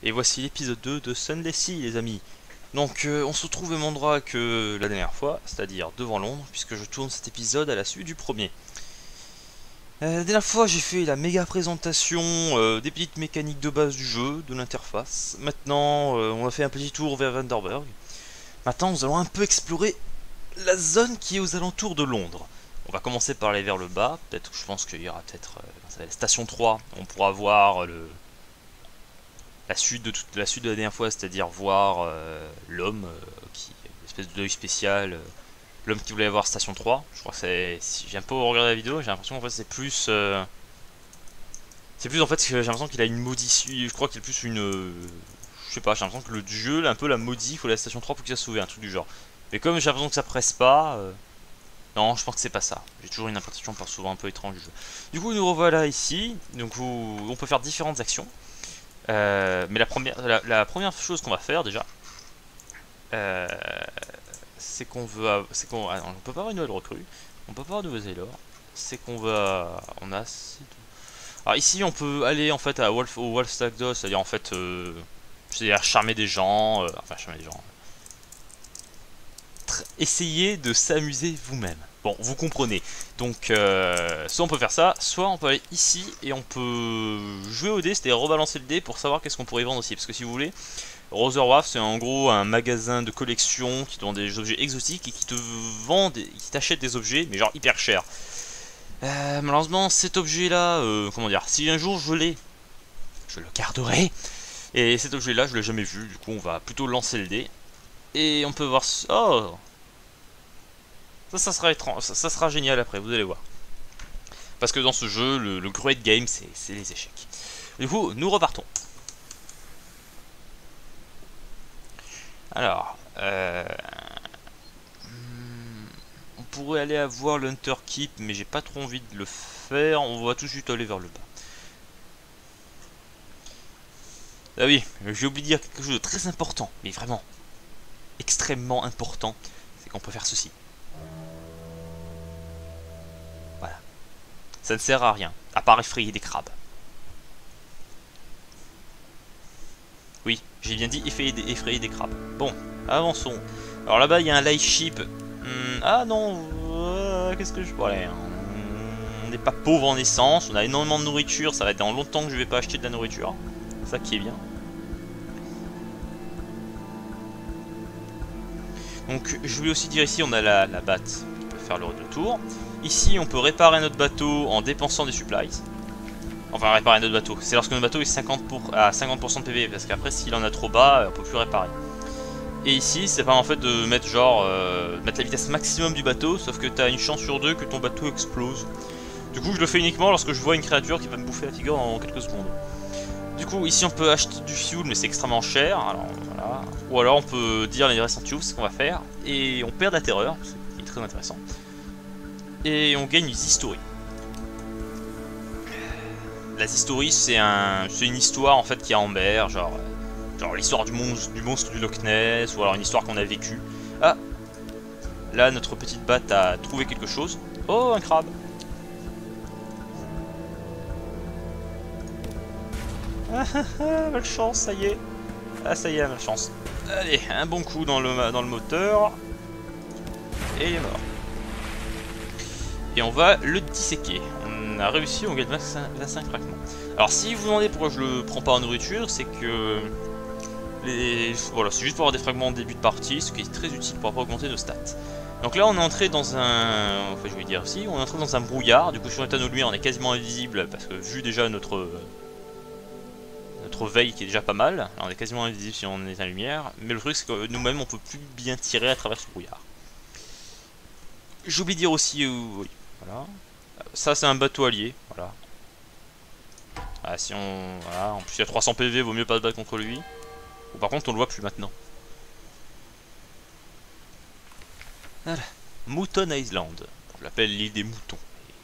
Et voici l'épisode 2 de Sunlessy les amis. Donc on se retrouve au même endroit que la dernière fois, c'est-à-dire devant Londres, puisque je tourne cet épisode à la suite du premier. La dernière fois j'ai fait la méga présentation des petites mécaniques de base du jeu, de l'interface. Maintenant on a fait un petit tour vers Vanderburg. Maintenant nous allons un peu explorer la zone qui est aux alentours de Londres. On va commencer par aller vers le bas, peut-être, je pense qu'il y aura peut-être la station 3, on pourra voir la suite de la dernière fois, c'est-à-dire voir l'homme qui une espèce de deuil spécial, l'homme qui voulait avoir station 3. Je crois que c'est, si j'ai un peu regardé la vidéo, j'ai l'impression qu'en fait c'est plus en fait j'ai l'impression qu'il a une maudissure, je crois qu'il est plus une je sais pas, j'ai l'impression que le jeu un peu la maudit, il faut la station 3 pour qu'il soit sauvé, un truc du genre. Mais comme j'ai l'impression que ça presse pas, non, je pense que c'est pas ça. J'ai toujours une interprétation souvent un peu étrange du jeu. Du coup, nous revoilà ici. Donc, on peut faire différentes actions. Mais la première chose qu'on va faire déjà, euh, c'est qu'on veut, on peut pas avoir une nouvelle recrue, on peut pas avoir de nouveaux élors. C'est qu'on va, on a assez de... Alors ici, on peut aller en fait au Wolfstag Dos, c'est-à-dire en fait, c'est-à-dire charmer des gens, enfin charmer des gens. Essayez de s'amuser vous-même. Bon, vous comprenez. Donc, soit on peut faire ça, soit on peut aller ici et on peut jouer au dé, c'est-à-dire rebalancer le dé pour savoir qu'est-ce qu'on pourrait vendre aussi. Parce que si vous voulez, Rotherwaf, c'est en gros un magasin de collection qui te vend des objets exotiques et qui te vend, qui t'achète des objets, mais genre hyper cher. Malheureusement, cet objet-là, comment dire, si un jour je l'ai, je le garderai. Et cet objet-là, je l'ai jamais vu. Du coup, on va plutôt lancer le dé. Et on peut voir... Oh, ça sera étrange, ça sera génial après, vous allez voir. Parce que dans ce jeu, le great game, c'est les échecs. Du coup, nous repartons. Alors, on pourrait aller voir l'Hunter Keep, mais j'ai pas trop envie de le faire. On va tout de suite aller vers le bas. Ah oui, j'ai oublié de dire quelque chose de très important, mais vraiment extrêmement important, c'est qu'on peut faire ceci. Voilà. Ça ne sert à rien, à part effrayer des crabes. Oui, j'ai bien dit effrayer des crabes. Bon, avançons. Alors là-bas, il y a un light ship. Ah non, qu'est-ce que je... Bon, allez, on n'est pas pauvre en essence, on a énormément de nourriture, ça va être dans longtemps que je vais pas acheter de la nourriture. Ça qui est bien. Donc je voulais aussi dire ici, on a la batte qui peut faire le tour. Ici, on peut réparer notre bateau en dépensant des supplies. Enfin, réparer notre bateau. C'est lorsque notre bateau est à 50% de PV, parce qu'après, s'il en a trop bas, on peut plus réparer. Et ici, c'est pas en fait de mettre genre mettre la vitesse maximum du bateau, sauf que t'as une chance sur deux que ton bateau explose. Du coup, je le fais uniquement lorsque je vois une créature qui va me bouffer la figure dans quelques secondes. Du coup, ici, on peut acheter du fuel, mais c'est extrêmement cher. Alors, voilà. Ou alors, on peut dire les récents tubes, ce qu'on va faire, et on perd de la terreur, ce qui est très intéressant. Et on gagne des histories. La history, c'est une histoire en fait qui est en mer, genre l'histoire du monstre du Loch Ness, ou alors une histoire qu'on a vécue. Ah, là notre petite batte a trouvé quelque chose. Oh, un crabe. Ah ah ah, malchance, ça y est. Ah ça y est, malchance. Allez, un bon coup dans le moteur. Et il est mort. Et on va le disséquer. On a réussi, on gagne 25 fragments. Alors si vous vous demandez pourquoi je le prends pas en nourriture, c'est que voilà, c'est juste pour avoir des fragments en début de partie, ce qui est très utile pour pouvoir augmenter nos stats. Donc là on est entré dans un... Enfin je vais dire aussi, on est entré dans un brouillard, du coup sur l'état de lumière on est quasiment invisible, parce que vu déjà notre veille qui est déjà pas mal, alors, on est quasiment invisible si on est à la lumière, mais le truc c'est que nous-mêmes on peut plus bien tirer à travers ce brouillard. J'oublie de dire aussi, oui, voilà. Ça c'est un bateau allié, voilà. Ah, si on... Voilà, en plus il y a 300 PV, vaut mieux pas se battre contre lui. Ou par contre on le voit plus maintenant. Voilà. Mouton Island. Je l'appelle l'île des moutons. Et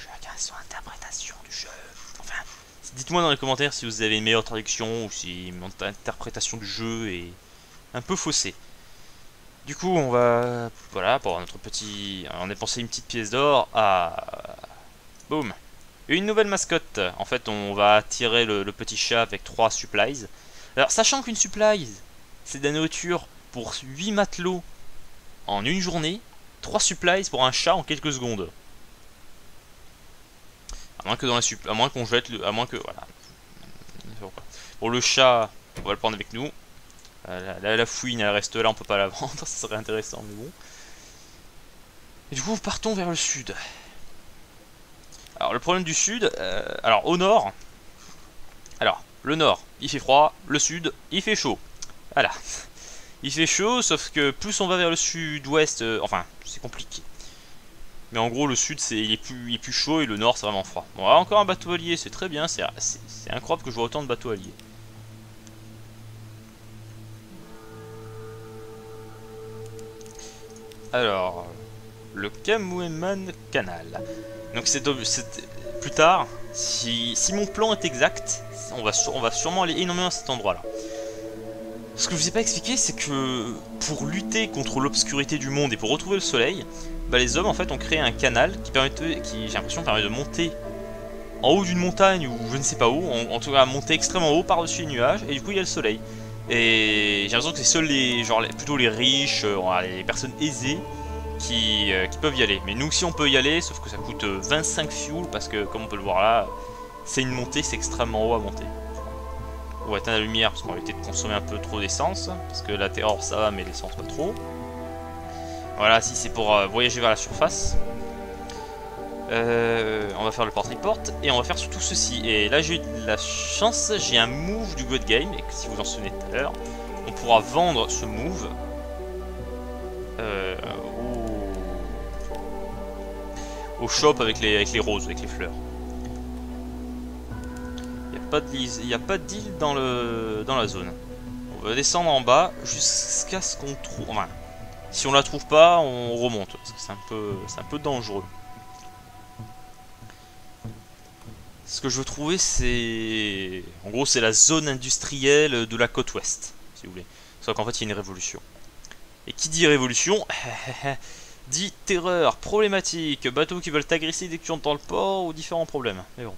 chacun son interprétation du jeu. Enfin, dites-moi dans les commentaires si vous avez une meilleure traduction ou si mon interprétation du jeu est un peu faussée. Du coup on va... Voilà, pour notre petit... On a dépensé une petite pièce d'or à... Boum. Une nouvelle mascotte. En fait, on va attirer le petit chat avec 3 supplies. Alors, sachant qu'une supply, c'est de la nourriture pour 8 matelots en une journée, 3 supplies pour un chat en quelques secondes. À moins que dans la à moins qu'on jette le. À moins que. Voilà. Pour le chat, on va le prendre avec nous. La fouine, elle reste là, on peut pas la vendre, ça serait intéressant, mais bon. Et du coup, partons vers le sud. Alors, le problème du sud, alors au nord. Alors, le nord, il fait froid, le sud, il fait chaud. Voilà. Il fait chaud, sauf que plus on va vers le sud-ouest, enfin, c'est compliqué. Mais en gros, le sud, il est plus chaud et le nord, c'est vraiment froid. Bon, là, encore un bateau allié, c'est très bien, c'est incroyable que je vois autant de bateaux alliés. Alors, le Kamoueman Canal. Donc c'est plus tard, si mon plan est exact, on va sûrement aller énormément à cet endroit-là. Ce que je vous ai pas expliqué, c'est que pour lutter contre l'obscurité du monde et pour retrouver le soleil, bah les hommes en fait ont créé un canal qui j'ai l'impression permet de monter en haut d'une montagne ou je ne sais pas où, en tout cas monter extrêmement haut par-dessus les nuages et du coup il y a le soleil. Et j'ai l'impression que c'est seuls plutôt les riches, les personnes aisées qui peuvent y aller. Mais nous aussi on peut y aller, sauf que ça coûte 25 fuel parce que comme on peut le voir là, c'est une montée, c'est extrêmement haut à monter. On va éteindre la lumière parce qu'on va éviter de consommer un peu trop d'essence, parce que la terreur ça va mais l'essence pas trop. Voilà, si c'est pour voyager vers la surface. On va faire le port-report et on va faire surtout ceci. Et là j'ai eu de la chance, j'ai un move du God Game, et si vous en souvenez tout à l'heure, on pourra vendre ce move au shop avec les roses, avec les fleurs. Il n'y a pas de deal dans la zone. On va descendre en bas jusqu'à ce qu'on trouve. Enfin, si on la trouve pas, on remonte. Parce que c'est un peu dangereux. Ce que je veux trouver, c'est. En gros, c'est la zone industrielle de la côte ouest, si vous voulez. Sauf qu'en fait, il y a une révolution. Et qui dit révolution dit terreur, problématique, bateaux qui veulent t'agresser dès que tu entres dans le port ou différents problèmes. Mais bon.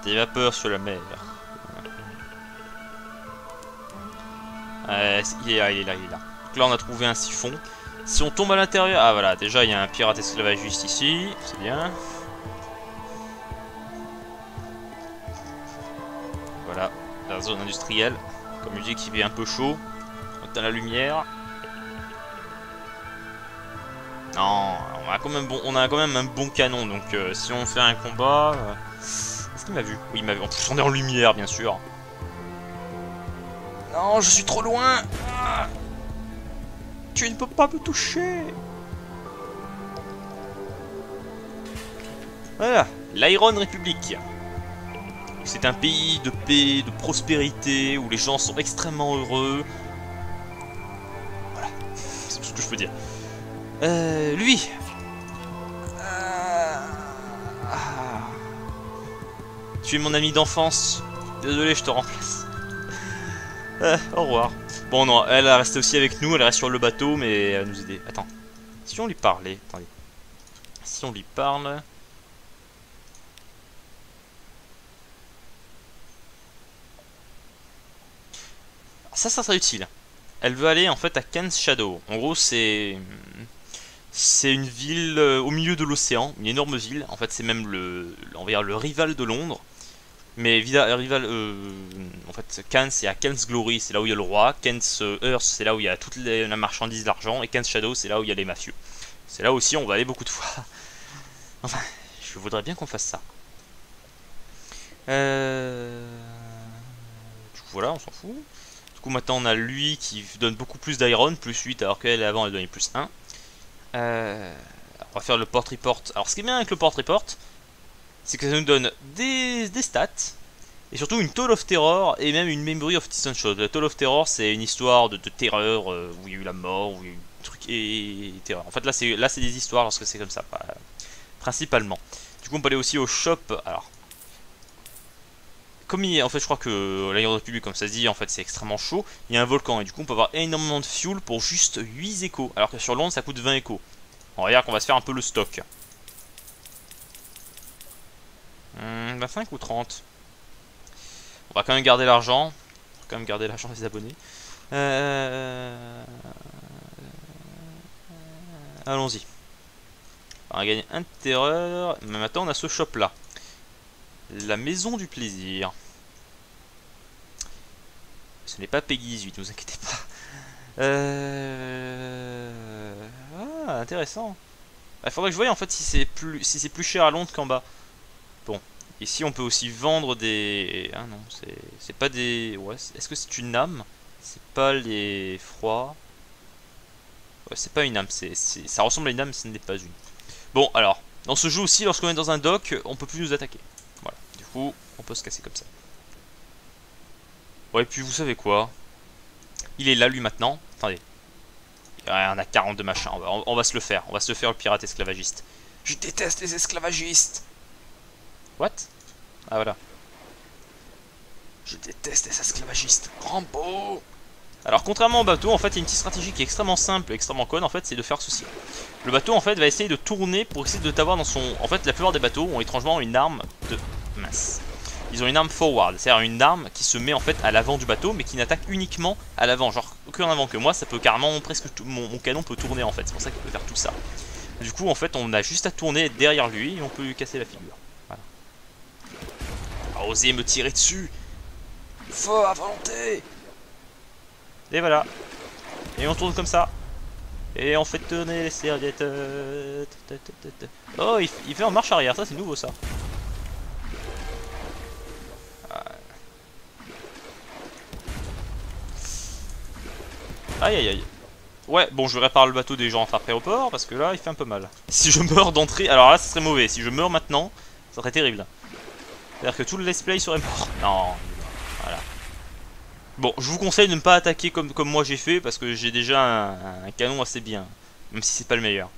Des vapeurs sur la mer. Il est là. Donc là on a trouvé un siphon. Si on tombe à l'intérieur... Ah voilà, déjà il y a un pirate esclavagiste ici. C'est bien. Voilà, la zone industrielle. Comme je dis qu'il fait un peu chaud. On éteint la lumière. Non, on a quand même un bon canon. Donc si on fait un combat... Est-ce qu'il m'a vu? Oui, il m'a vu. En plus on est en lumière bien sûr. Non, je suis trop loin. Tu ne peux pas me toucher. Voilà, l'Iron Republic. C'est un pays de paix, de prospérité, où les gens sont extrêmement heureux. Voilà, c'est tout ce que je peux dire. Lui. Tu es mon ami d'enfance. Désolé, je te remplace. Au revoir. Bon non, elle a resté aussi avec nous, elle reste sur le bateau, mais elle nous aider. Attends, si on lui parlait, attendez. Si on lui parle... Ça serait utile. Elle veut aller en fait à Khan's Shadow. En gros c'est une ville au milieu de l'océan, une énorme ville. En fait c'est même on va dire le rival de Londres. Mais rival, en fait, Khan's c'est à Khan's Glory, c'est là où il y a le roi. Khan's Earth, c'est là où il y a toute la marchandise, l'argent. Et Khan's Shadow, c'est là où il y a les mafieux. C'est là aussi, on va aller beaucoup de fois. Enfin, je voudrais bien qu'on fasse ça. Du coup, voilà, on s'en fout. Du coup, maintenant, on a lui qui donne beaucoup plus d'iron, plus 8, alors qu'elle, avant, elle donnait plus 1. On va faire le port report. Alors, ce qui est bien avec le port report, c'est que ça nous donne des stats, et surtout une Toll of Terror, et même une Memory of Distant Shot. La Toll of Terror, c'est une histoire de terreur, où il y a eu la mort, où il y a eu des trucs et terreur. En fait, là, c'est des histoires lorsque c'est comme ça, principalement. Du coup, on peut aller aussi au shop. Alors, comme en fait, je crois que l'Iron Republic, comme ça se dit, en fait, c'est extrêmement chaud. Il y a un volcan, et du coup, on peut avoir énormément de fuel pour juste 8 échos, alors que sur Londres, ça coûte 20 échos. On va dire qu'on va se faire un peu le stock. 25 ou 30. On va quand même garder l'argent. On va quand même garder l'argent des abonnés. Allons-y. On va gagner un terreur. Mais maintenant on a ce shop là. La maison du plaisir. Ce n'est pas Peggy 18, ne vous inquiétez pas. Ah, intéressant. Il faudrait que je voie en fait si c'est plus cher à Londres qu'en bas. Bon. Ici on peut aussi vendre des... Ah non, c'est pas des... Ouais, est-ce que c'est une âme? C'est pas les froids. Ouais, c'est pas une âme, ça ressemble à une âme, mais ce n'est pas une. Bon, alors, dans ce jeu aussi, lorsqu'on est dans un dock, on peut plus nous attaquer. Voilà, du coup, on peut se casser comme ça. Ouais, puis vous savez quoi? Il est là, lui, maintenant. Attendez. Ouais, on a 42 machins, on va se le faire. On va se le faire, le pirate esclavagiste. Je déteste les esclavagistes. What? Ah, voilà. Je déteste les esclavagistes. Rambo! Alors contrairement au bateau, en fait il y a une petite stratégie qui est extrêmement simple et extrêmement conne, en fait, c'est de faire ceci. Le bateau en fait va essayer de tourner pour essayer de t'avoir dans son... En fait la plupart des bateaux ont étrangement une arme de... Mince. Ils ont une arme forward, c'est-à-dire une arme qui se met en fait à l'avant du bateau mais qui n'attaque uniquement à l'avant, genre que en avant. Que moi ça peut carrément, presque tout... mon canon peut tourner en fait, c'est pour ça qu'il peut faire tout ça. Du coup en fait on a juste à tourner derrière lui et on peut lui casser la figure. Voilà. Ah, osez me tirer dessus. Faux à volonté. Et voilà. Et on tourne comme ça. Et on fait tourner les serviettes. Oh, il fait en marche arrière, ça c'est nouveau ça. Aïe aïe aïe. Ouais, bon, je répare le bateau des gens après au port parce que là il fait un peu mal. Si je meurs d'entrée, alors là ce serait mauvais. Si je meurs maintenant, ça serait terrible. C'est-à-dire que tout le let's play serait mort. Non, voilà. Bon, je vous conseille de ne pas attaquer comme moi j'ai fait parce que j'ai déjà un canon assez bien. Même si c'est pas le meilleur.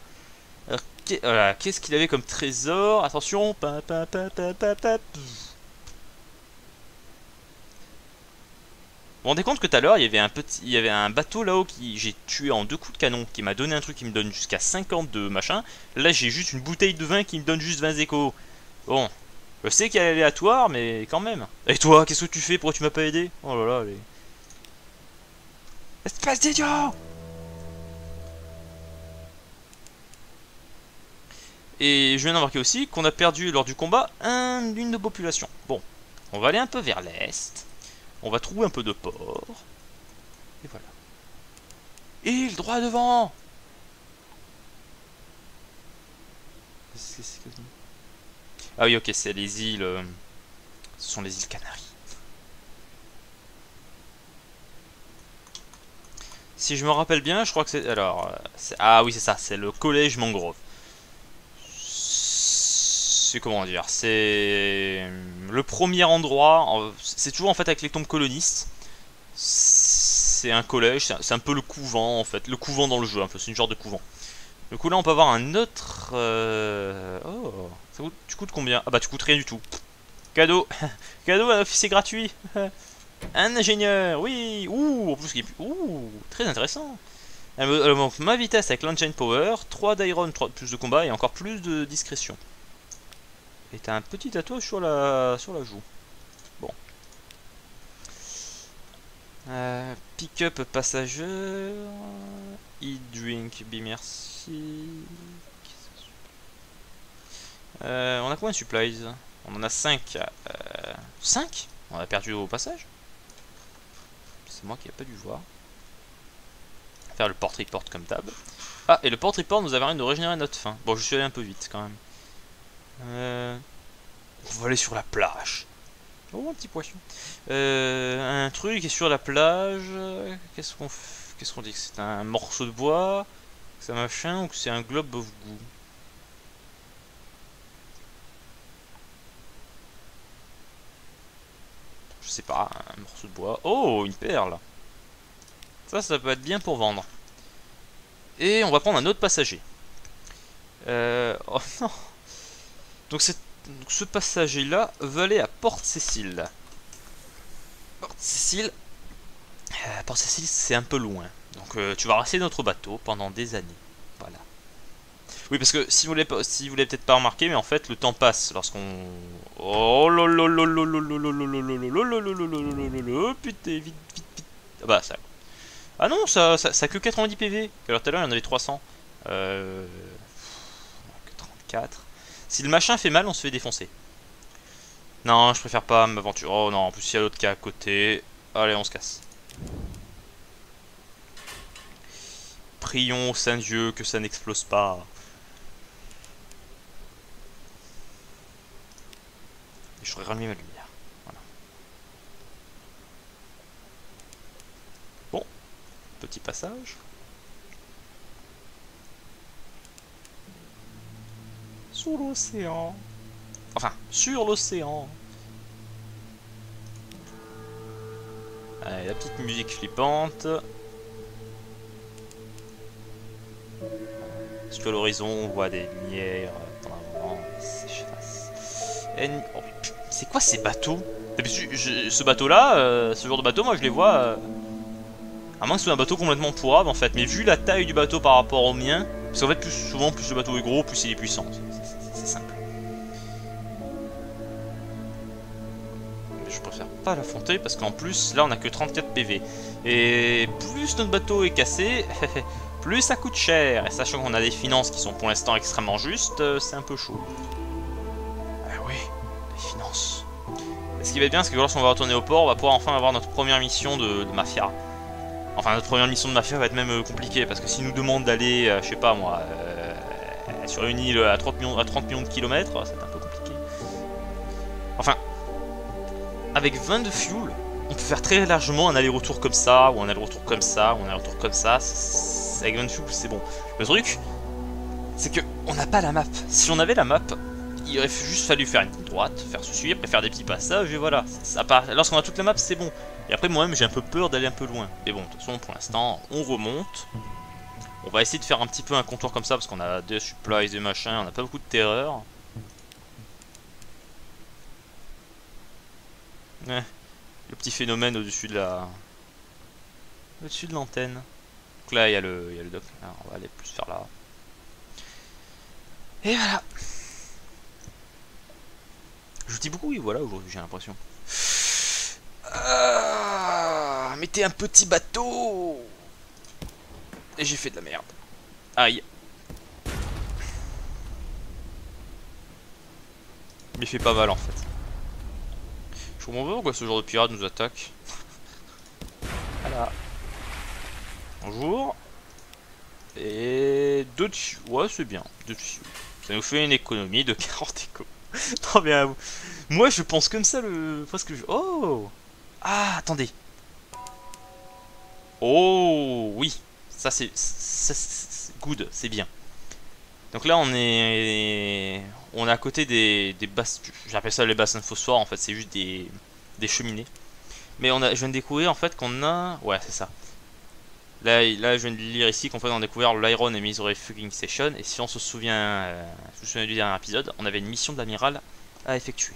Alors, voilà, qu'est-ce qu'il avait comme trésor? Attention. Vous vous rendez compte que tout à l'heure, il y avait un bateau là-haut qui j'ai tué en 2 coups de canon, qui m'a donné un truc qui me donne jusqu'à 50 de machin. Là, j'ai juste une bouteille de vin qui me donne juste 20 échos. Bon, je sais qu'elle est aléatoire, mais quand même. Et toi, qu'est-ce que tu fais? Pourquoi tu m'as pas aidé? Oh là là, allez. Espèce d'idiot! Et je viens d'en remarquer aussi qu'on a perdu lors du combat une de population. Bon, on va aller un peu vers l'est. On va trouver un peu de port. Et voilà. Île droit devant! Ah oui, ok, c'est les îles... ce sont les îles Canaries. Si je me rappelle bien, je crois que c'est... Alors... ah oui, c'est ça, c'est le collège Mangrove. C'est comment dire, c'est le premier endroit, c'est toujours en fait avec les tombes colonistes. C'est un collège, c'est un peu le couvent en fait, le couvent dans le jeu, un peu, c'est une genre de couvent. Du coup là on peut avoir un autre... Oh, tu coûtes combien? Ah bah tu coûtes rien du tout. Cadeau. Cadeau, un officier gratuit. Un ingénieur, oui. Ouh, en plus, ouh, très intéressant. Elle manque ma vitesse avec l'engine power, 3 d'iron, plus de combat et encore plus de discrétion. Et t'as un petit tatouage sur la joue. Bon. Pick-up passageur. Eat, drink, be merci. On a combien de supplies? On en a 5. 5? On a perdu au passage? C'est moi qui n'ai pas dû voir. Faire le port report comme d'hab. Ah, et le port report nous avait rien de régénérer notre faim. Bon, je suis allé un peu vite quand même. On va aller sur la plage. Oh, un petit poisson. Un truc est sur la plage. Qu'est-ce qu'on dit? Que c'est un morceau de bois? Que c'est un machin? Ou que c'est un globe of goo? Je sais pas, un morceau de bois. Oh, une perle. Ça peut être bien pour vendre. Et on va prendre un autre passager. Oh non. Donc ce passager-là veut aller à Port-Cécile. Port-Cécile, c'est un peu loin. Donc tu vas rester notre bateau pendant des années. Voilà. Oui, parce que si vous l'avez peut-être pas remarqué, mais en fait le temps passe lorsqu'on... Oh putain, vite, vite, vite. Ah bah ça... Ah non, ça que 90 PV. Alors tout à l'heure il y en avait 300. 34. Si le machin fait mal, on se fait défoncer. Non, je préfère pas m'aventurer. Oh non, en plus il y a l'autre qui est à côté. Allez, on se casse. Prions au Saint-Dieu que ça n'explose pas. Et je rallumer ma lumière. Voilà. Bon, petit passage. Sous l'océan. Enfin, sur l'océan. Allez, la petite musique flippante. Sur l'horizon, on voit des lumières dans l'avant. Oh, c'est quoi ces bateaux? Ce bateau-là, ce genre de bateau, moi je les vois. À moins que ce soit un bateau complètement pourrave en fait. Mais vu la taille du bateau par rapport au mien, parce qu'en fait, plus souvent, plus le bateau est gros, plus il est puissant. C'est simple. Je préfère pas l'affronter parce qu'en plus, là on a que 34 PV. Et plus notre bateau est cassé, plus ça coûte cher. Et sachant qu'on a des finances qui sont pour l'instant extrêmement justes, c'est un peu chaud. Ah oui, les finances. Et ce qui va être bien, c'est que lorsqu'on va retourner au port, on va pouvoir enfin avoir notre première mission de mafia. Enfin, notre première mission de mafia va être même compliquée parce que s'ils nous demandent d'aller, je sais pas moi, sur une île à 30 millions de kilomètres, c'est un peu compliqué. Enfin, avec 20 de fuel, on peut faire très largement un aller-retour comme ça, ou un aller-retour comme ça, ou un aller-retour comme ça. Avec 20 de fuel, c'est bon. Le truc, c'est que on n'a pas la map. Si on avait la map, il aurait juste fallu faire une ligne droite, faire se suivre, et faire des petits passages, et voilà. Lorsqu'on a toute la map, c'est bon. Et après, moi-même, j'ai un peu peur d'aller un peu loin. Mais bon, de toute façon, pour l'instant, on remonte. On va essayer de faire un petit peu un contour comme ça, parce qu'on a des supplies, des machins, on n'a pas beaucoup de terreur. Ouais. Le petit phénomène au-dessus de la... Au-dessus de l'antenne. Donc là, il y a le dock. Alors, on va aller plus vers là. Et voilà. Je dis beaucoup oui voilà aujourd'hui, j'ai l'impression. Mettez un petit bateau. Et j'ai fait de la merde. Aïe. Mais il fait pas mal en fait. Je comprends pas pourquoi ce genre de pirate nous attaque. Voilà. Bonjour. Et 2 de fuel. Ouais, c'est bien. 2 de fuel. Ça nous fait une économie de 40 échos. Non, mais à vous. Moi, je pense comme ça le. Parce que je... Oh. Ah, attendez. Oh, oui. Ça, c'est. Good, c'est bien. Donc là, on est à côté des basses. J'appelle ça les bassins phosphores. En fait, c'est juste des cheminées. Mais je viens de découvrir en fait qu'on a. Ouais, c'est ça. Là, je viens de lire ici qu'en fait on a découvert l'Iron et Misery Fucking Station. Et si on se souvient, du dernier épisode, on avait une mission de l'amiral à effectuer.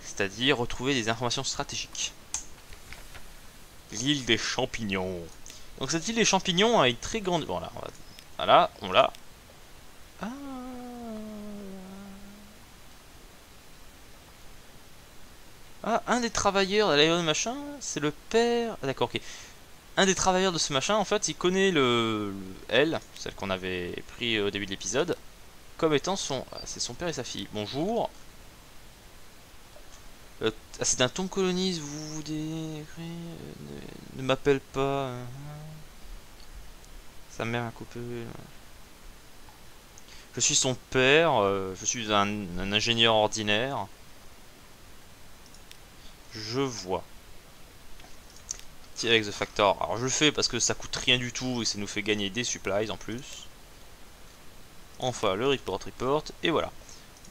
C'est-à-dire retrouver des informations stratégiques. L'île des champignons. Donc cette île des champignons a une très grande... Voilà, voilà, on l'a. Ah. Ah, un des travailleurs de l'Iron machin, c'est le père... Ah, d'accord, ok. Un des travailleurs de ce machin, en fait, il connaît elle, celle qu'on avait pris au début de l'épisode, comme étant son... Ah, c'est son père et sa fille. Bonjour. C'est d'un ton coloniste, vous décrivez... ne m'appelle pas... Sa mère a coupé... Je suis son père, je suis un ingénieur ordinaire. Je vois. Avec The Factor. Alors je le fais parce que ça coûte rien du tout et ça nous fait gagner des supplies en plus. Enfin le report. Et voilà.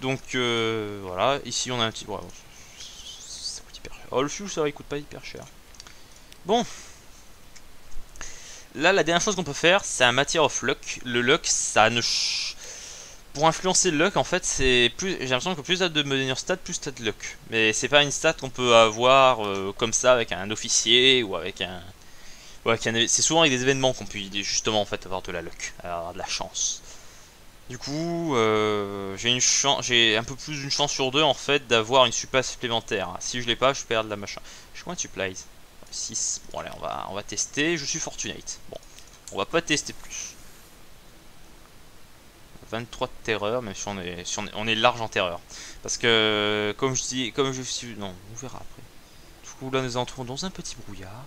Donc voilà. Ici on a un petit... Voilà. Ça coûte hyper cher. Oh le fuel ça va, il coûte pas hyper cher. Bon. Là la dernière chose qu'on peut faire c'est un matière of luck. Le luck ça ne... Pour influencer le luck en fait c'est plus... J'ai l'impression que plus t'as de meilleure stat plus t'as de luck. Mais c'est pas une stat qu'on peut avoir comme ça avec un officier ou avec un... Ouais, c'est souvent avec des événements qu'on peut justement en fait avoir de la luck, avoir de la chance. Du coup, j'ai un peu plus d'une chance sur deux en fait d'avoir une supply supplémentaire. Si je l'ai pas, je perds de la machin. Je suis combien de supplies? 6. Bon allez, on va tester. Je suis fortunate. Bon, on va pas tester plus. 23 de terreur, même si on est large en terreur. Parce que, comme je dis, non, on verra après. Du coup, là, nous entrons dans un petit brouillard.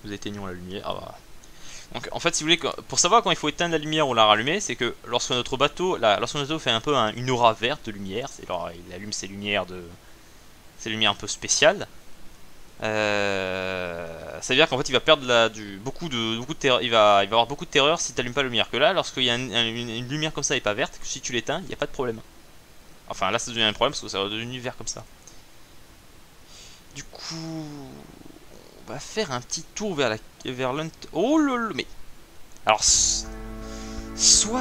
Nous éteignons la lumière. Ah bah. Donc, en fait, si vous voulez, pour savoir quand il faut éteindre la lumière ou la rallumer, c'est que lorsque notre bateau fait un peu une aura verte de lumière, alors il allume ses lumières un peu spéciales. Ça veut dire qu'en fait il va perdre beaucoup de terreur, il va avoir beaucoup de terreur si tu n'allumes pas la lumière. Que là, lorsqu'il y a une lumière comme ça et pas verte, que si tu l'éteins, il n'y a pas de problème. Enfin là ça devient un problème parce que ça va devenir vert comme ça. Du coup, on va faire un petit tour vers oh lol, mais alors soit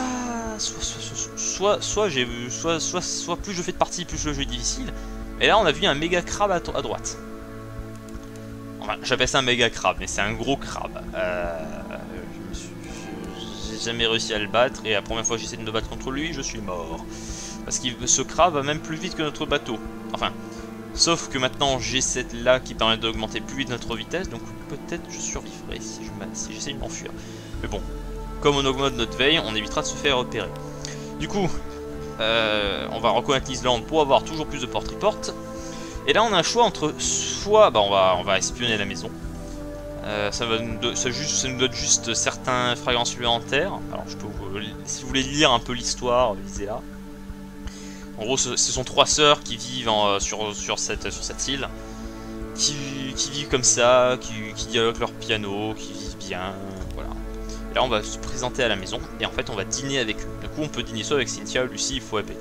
plus je fais de parties, plus le jeu est difficile. Et là on a vu un méga crabe à droite. Enfin, j'appelle ça un méga crabe, mais c'est un gros crabe. J'ai jamais réussi à le battre, et la première fois que j'essaie de me battre contre lui, je suis mort. Parce que ce crabe va même plus vite que notre bateau. Enfin, sauf que maintenant j'ai cette là qui permet d'augmenter plus vite notre vitesse, donc peut-être je survivrai si j'essaie de m'enfuir. Mais bon, comme on augmente notre veille, on évitera de se faire repérer. Du coup, on va reconnaître l'Islande pour avoir toujours plus de porte-report. Et là on a un choix entre soit on va espionner la maison. Ça nous donne juste certains fragments supplémentaires. Alors je peux si vous voulez lire un peu l'histoire, lisez là. En gros ce sont trois sœurs qui vivent sur cette île. Qui vivent comme ça, qui dialoguent leur piano, qui vivent bien, voilà. Et là on va se présenter à la maison et en fait on va dîner avec eux. Du coup on peut dîner soit avec Cynthia, Lucie, Phoebe.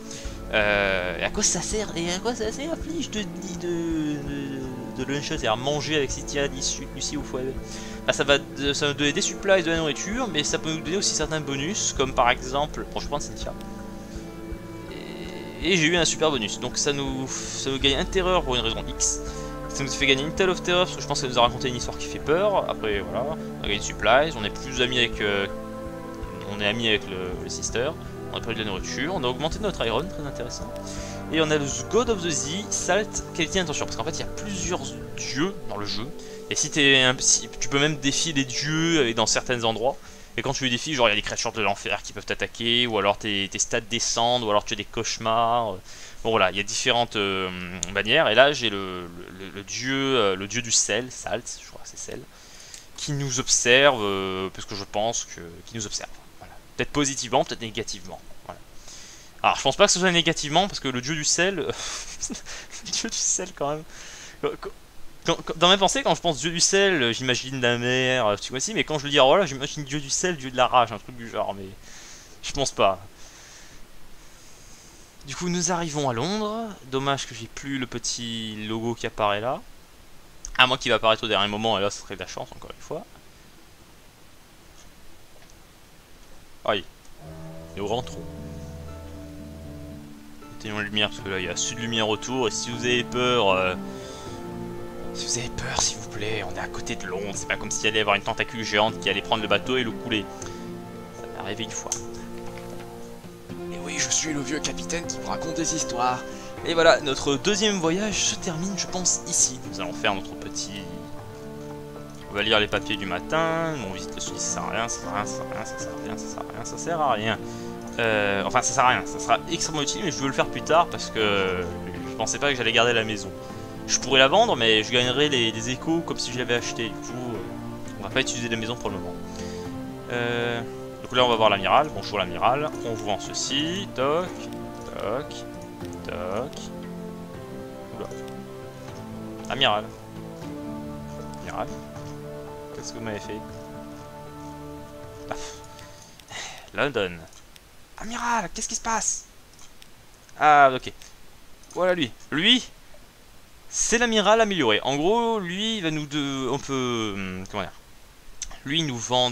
Et à quoi ça sert? Et à quoi ça sert, Fliche, de lunch, c'est-à-dire manger avec Cynthia, Lucie ou Phoebe? Ça va nous donner des supplies de la nourriture, mais ça peut nous donner aussi certains bonus, comme par exemple, bon je vais prendre Cynthia. Et j'ai eu un super bonus, donc ça nous gagne un terreur pour une raison X. Ça nous fait gagner une Tale of Terror parce que je pense qu'elle nous a raconté une histoire qui fait peur. Après voilà, on a gagné des supplies, on est plus amis avec le sister. On a pris de la nourriture, on a augmenté notre iron, très intéressant. Et on a le God of the Sea, Salt, Qualité Intention. Parce qu'en fait, il y a plusieurs dieux dans le jeu. Et si tu peux même défier des dieux dans certains endroits. Et quand tu les défies, genre il y a des créatures de l'enfer qui peuvent t'attaquer, ou alors tes stats descendent, ou alors tu as des cauchemars. Bon voilà, il y a différentes manières. Et là, j'ai le dieu du sel, Salt, je crois que c'est sel, qui nous observe, parce que je pense qu'il nous observe. Peut-être positivement, peut-être négativement. Voilà. Alors je pense pas que ce soit négativement, parce que le dieu du sel... le dieu du sel quand même... dans mes pensées, quand je pense dieu du sel, j'imagine la mer, tu vois aussi, mais quand je le dis, alors voilà, j'imagine dieu du sel, dieu de la rage, un truc du genre, mais... Je pense pas. Du coup, nous arrivons à Londres. Dommage que j'ai plus le petit logo qui apparaît là. À moins qu'il va apparaître au dernier moment, et là, ça serait de la chance, encore une fois. Aïe. Nous rentrons. Éteignons la lumière parce que là il y a assez de lumière autour. Et si vous avez peur, s'il vous plaît, on est à côté de Londres. C'est pas comme s'il allait y avoir une tentacule géante qui allait prendre le bateau et le couler. Ça m'est arrivé une fois. Et oui, je suis le vieux capitaine qui vous raconte des histoires. Et voilà, notre deuxième voyage se termine, je pense, ici. Nous allons faire notre petit... On va lire les papiers du matin, on visite le sud, ça sert à rien, ça sert à rien, ça sert à rien, ça sert à rien, ça sert à rien, ça sert à rien. Enfin, ça sert à rien, ça sera extrêmement utile, mais je veux le faire plus tard parce que je pensais pas que j'allais garder la maison. Je pourrais la vendre, mais je gagnerais des échos comme si je l'avais acheté. Du coup, on va pas utiliser la maison pour le moment. Donc là, on va voir l'amiral. Bonjour l'amiral, on vous vend ceci. Toc, toc, toc. Oula. Amiral. Amiral. Qu'est-ce que vous m'avez fait? Paf. London. Amiral, qu'est-ce qui se passe? Ah, ok. Voilà lui. Lui, c'est l'amiral amélioré. En gros, lui, il va nous... on peut... comment dire? Lui, il nous vend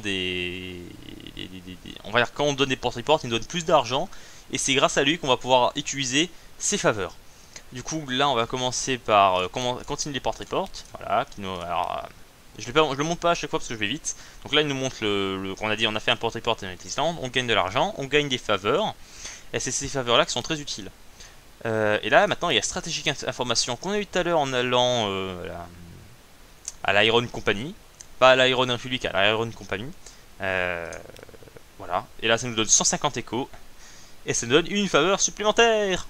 on va dire, quand on donne des porte-reports, il nous donne plus d'argent. Et c'est grâce à lui qu'on va pouvoir utiliser ses faveurs. Du coup, là, on va commencer par continuer les porte-reports. Voilà. Alors, Je le montre pas à chaque fois parce que je vais vite. Donc là, il nous montre qu'on a dit, on a fait un porte-report à Island, on gagne de l'argent, on gagne des faveurs. Et c'est ces faveurs-là qui sont très utiles. Et là, maintenant, il y a stratégique information qu'on a eu tout à l'heure en allant à l'Iron Company. Pas à l'Iron Republic, à l'Iron Company. Voilà. Et là, ça nous donne 150 échos. Et ça nous donne une faveur supplémentaire.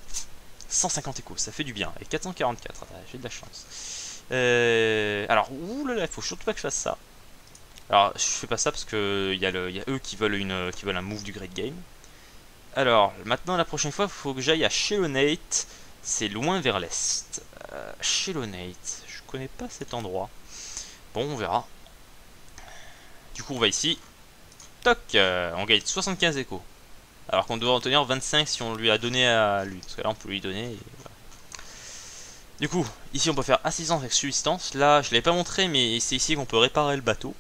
150 échos, ça fait du bien. Et 444, j'ai de la chance. Alors, oulala, il faut surtout pas que je fasse ça. Alors, je fais pas ça parce que il y a eux qui veulent un move du Great Game. Alors, maintenant, la prochaine fois, il faut que j'aille à Shellonate. C'est loin vers l'est. Shellonate, je connais pas cet endroit. Bon, on verra. Du coup, on va ici. Toc, on gagne 75 échos. Alors qu'on devrait en tenir 25 si on lui a donné à lui. Parce que là, on peut lui donner. Et voilà. Du coup, ici, on peut faire assistance avec subsistance. Là, je ne l'avais pas montré, mais c'est ici qu'on peut réparer le bateau.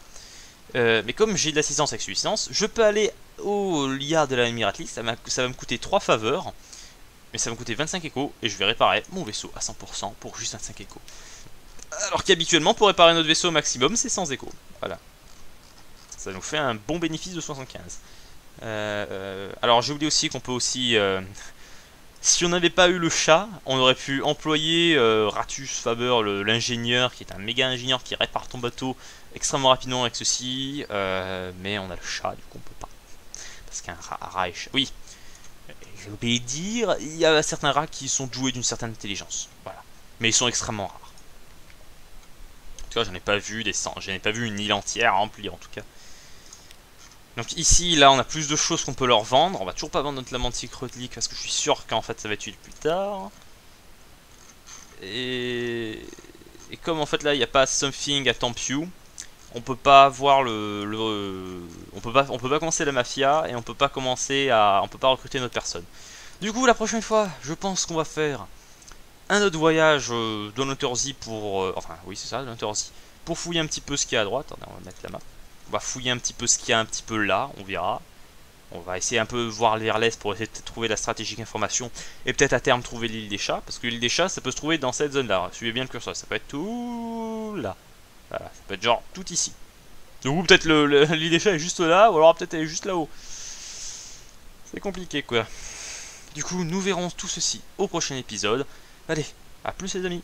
Mais comme j'ai de l'assistance avec subsistance, je peux aller au liard de la Miratlix. Ça va me coûter 3 faveurs. Mais ça va me coûter 25 échos. Et je vais réparer mon vaisseau à 100% pour juste 25 échos. Alors qu'habituellement, pour réparer notre vaisseau au maximum, c'est 100 échos. Voilà. Ça nous fait un bon bénéfice de 75. Alors j'ai oublié aussi qu'on peut aussi... si on n'avait pas eu le chat, on aurait pu employer Ratus Faber, l'ingénieur, qui est un méga ingénieur qui répare ton bateau extrêmement rapidement avec ceci. Mais on a le chat, du coup on peut pas. Parce qu'un rat est chat. Oui, j'ai oublié de dire, il y a certains rats qui sont doués d'une certaine intelligence. Voilà. Mais ils sont extrêmement rares. En tout cas, j'en ai pas vu des 100. J'en ai pas vu une île entière remplie en tout cas. Donc ici, là, on a plus de choses qu'on peut leur vendre. On va toujours pas vendre notre Lamantic Relic parce que je suis sûr qu'en fait ça va être utile plus tard. Et comme en fait là, il n'y a pas something à Tampiu, on peut pas avoir on peut pas commencer la mafia et on peut pas recruter notre personne. Du coup, la prochaine fois, je pense qu'on va faire un autre voyage dans l'Untersea pour... enfin, oui, c'est ça, l'Untersea. Pour fouiller un petit peu ce qu'il y a à droite. Attendez, on va mettre la map. On va fouiller un petit peu ce qu'il y a un petit peu là, on verra. On va essayer un peu voir vers l'est pour essayer de trouver la stratégique information. Et peut-être à terme trouver l'île des chats. Parce que l'île des chats, ça peut se trouver dans cette zone-là. Suivez bien le curseur, ça peut être tout là. Voilà, ça peut être genre tout ici. Ou peut-être l'île des chats est juste là, ou alors peut-être elle est juste là-haut. C'est compliqué quoi. Du coup, nous verrons tout ceci au prochain épisode. Allez, à plus les amis.